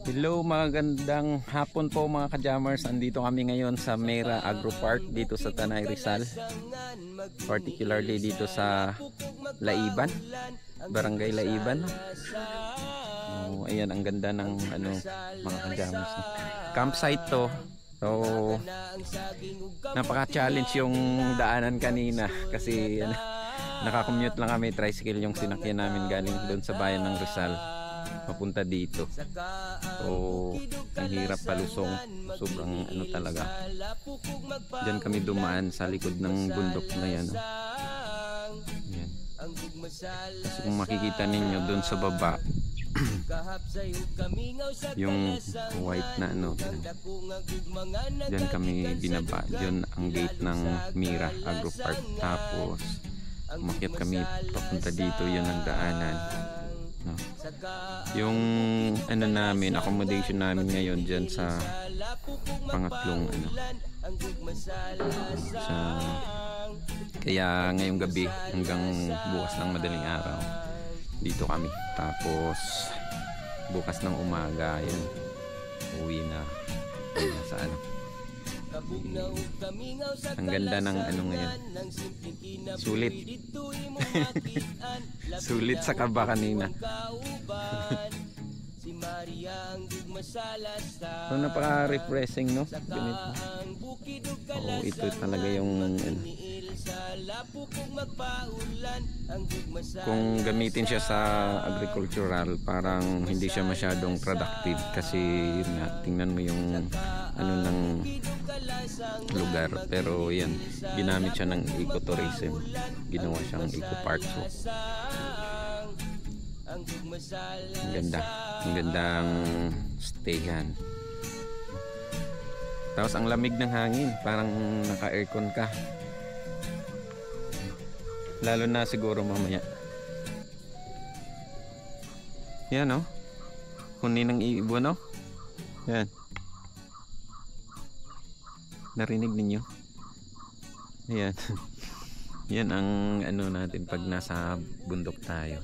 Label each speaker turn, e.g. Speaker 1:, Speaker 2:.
Speaker 1: Hello, magandang hapon po mga ka-jammers. Andito kami ngayon sa Mera Agro Park dito sa Tanay Rizal. Particularly dito sa Laiban, Barangay Laiban. Oh, ayan ang ganda ng mga ka-jammers. Campsite to. So napaka-challenge yung daanan kanina kasi naka-commute lang kami, tricycle yung sinakyan namin galing doon sa bayan ng Rizal papunta dito. So ang hirap palusong, sobrang talaga. Diyan kami dumaan sa likod ng bundok na yan. Yan. Kasi kung makikita ninyo doon sa baba yung white na diyan kami binaba, diyan ang gate ng Mera Agro Park. Tapos umakyat kami papunta dito, yun ang daanan. Yung namin, accommodation namin ngayon dyan sa pangatlong kaya ngayong gabi hanggang bukas ng madaling araw dito kami. Tapos bukas ng umaga yan uwi na sa ang ganda ng ngayon, sulit. Sulit sa kaba kanina. So, napaka-refreshing, no? Ganito. Oo, ito talaga yung kung gamitin siya sa agricultural, parang hindi siya masyadong productive kasi yun nga, tingnan mo yung ng lugar, pero yan, ginamit siya ng ecotourism, ginawa siyang eco-park. So ang gandang stayhan. Tapos ang lamig ng hangin, parang naka-aircon ka, lalo na siguro mamaya. Yan, no? Huni ng ibon, no? Yan. Narinig ninyo? Ayan. Yan ang natin pag nasa bundok tayo.